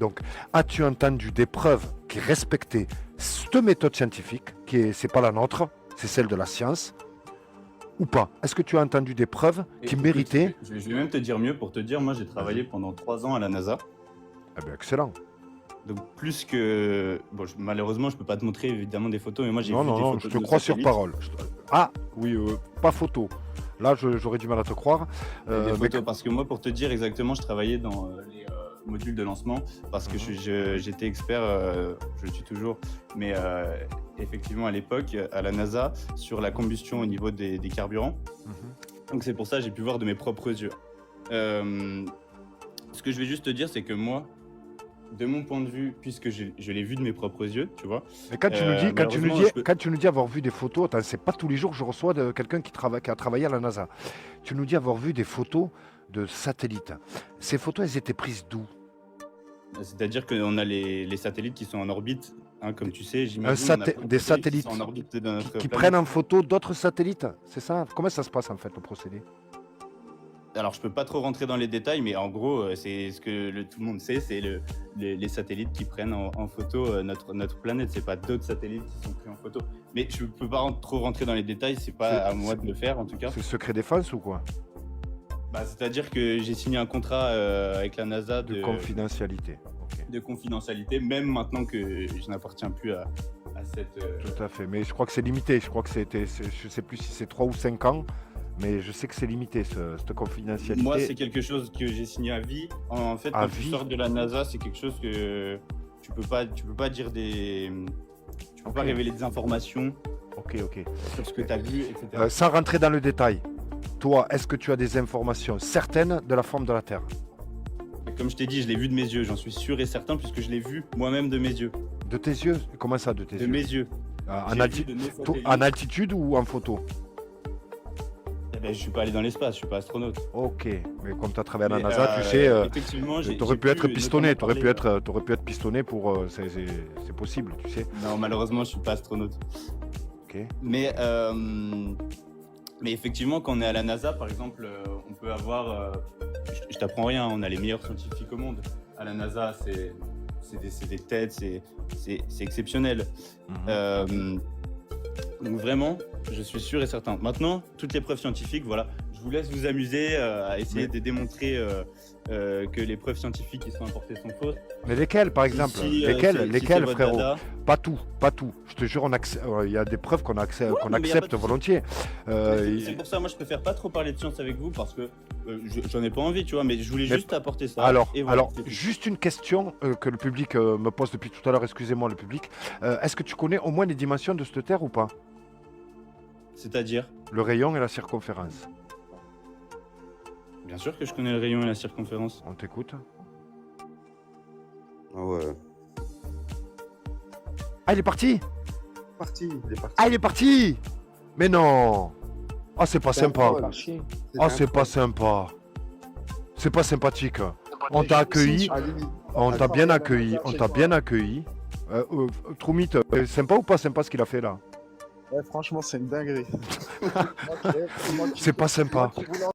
Donc, as-tu entendu des preuves qui respectaient cette méthode scientifique, c'est pas la nôtre, c'est celle de la science, ou pas? Est-ce que tu as entendu des preuves qui Écoute, méritaient? je vais même te dire mieux. Pour te dire, moi j'ai travaillé Vas-y. pendant 3 ans à la NASA. Eh bien, excellent. Donc plus que... Bon, malheureusement, je peux pas te montrer évidemment des photos, mais moi j'ai Non, vu non, des non, photos je de te nos crois sur satellites. parole. Ah, oui, pas photo. Là, j'aurais du mal à te croire. Des Mais photos, parce que moi, pour te dire exactement, je travaillais dans les modules de lancement, parce que j'étais expert, je le suis toujours, mais effectivement à l'époque, à la NASA, sur la combustion au niveau des carburants. Donc c'est pour ça que j'ai pu voir de mes propres yeux. Ce que je vais juste te dire, c'est que moi, de mon point de vue, puisque je l'ai vu de mes propres yeux, tu vois. Mais quand tu nous dis, malheureusement, quand tu nous dis avoir vu des photos, attends, c'est pas tous les jours que je reçois de quelqu'un qui a travaillé à la NASA. Tu nous dis avoir vu des photos de satellites. Ces photos, elles étaient prises d'où? C'est-à-dire qu'on a les satellites qui sont en orbite, hein, comme tu sais, j'imagine. Des satellites qui sont en orbite de notre qui planète. prennent en photo d'autres satellites, c'est ça? Comment ça se passe en fait, le procédé? Alors, je peux pas trop rentrer dans les détails, mais en gros, c'est ce que tout le monde sait, c'est les satellites qui prennent en photo notre planète. C'est pas d'autres satellites qui sont pris en photo. Mais je peux pas trop rentrer dans les détails, c'est pas à moi de le faire en tout cas. C'est secret défense ou quoi? Bah, c'est-à-dire que j'ai signé un contrat avec la NASA De confidentialité. Ok. de confidentialité, même maintenant que je n'appartiens plus à cette... Tout à fait, mais je crois que c'est limité. Je crois que je sais plus si c'est 3 ou 5 ans, mais je sais que c'est limité, cette confidentialité. Moi, c'est quelque chose que j'ai signé à vie. En fait, À quand tu vie. sors de la NASA, c'est quelque chose que tu peux pas dire des... Tu peux Ok. pas révéler des informations Ok. sur ce que tu as vu, etc. Sans rentrer dans le détail, toi, est-ce que tu as des informations certaines de la forme de la Terre? Comme je t'ai dit, je l'ai vu de mes yeux, j'en suis sûr et certain, puisque je l'ai vu moi-même de mes yeux. De tes yeux? Comment ça, de tes De yeux? mes yeux. En, J'ai vu de nos satellites. en altitude ou en photo? Eh ben, je suis pas allé dans l'espace, je suis pas astronaute. Ok, mais comme tu as travaillé à la Mais, NASA, tu sais, effectivement, tu aurais pu être pistonné, tu aurais pu être pistonné pour... c'est possible, tu sais. Non, malheureusement, je suis pas astronaute. Ok. Mais effectivement, quand on est à la NASA, par exemple, on peut avoir... je t'apprends rien, on a les meilleurs scientifiques au monde. À la NASA, c'est des têtes, c'est exceptionnel. Donc vraiment, je suis sûr et certain. Maintenant, toutes les preuves scientifiques, voilà, je vous laisse vous amuser à essayer de démontrer que les preuves scientifiques qui sont apportées sont fausses. Mais lesquelles, par exemple? Lesquelles, votre frérot? dada. Pas tout. Je te jure, il y a des preuves qu'on Ouais, mais y a pas accepte de souci. volontiers. C'est pour ça, moi, je préfère pas trop parler de science avec vous parce que j'en ai pas envie, tu vois, mais je voulais juste apporter ça. Alors, et voilà, c'est tout. juste une question que le public me pose depuis tout à l'heure, excusez-moi le public. Est-ce que tu connais au moins les dimensions de cette Terre ou pas? C'est-à-dire, Le rayon et la circonférence. bien sûr que je connais le rayon et la circonférence. On t'écoute. Ah ouais. Ah, il est parti! Il est parti. Ah, il est parti! Mais non! Ah, c'est pas sympa. Ah, c'est pas sympa. C'est pas sympathique. On t'a accueilli, on t'a bien accueilli, on t'a bien accueilli. Troumit, sympa ou pas sympa ce qu'il a fait là? Ouais, franchement, c'est une dinguerie. C'est pas sympa.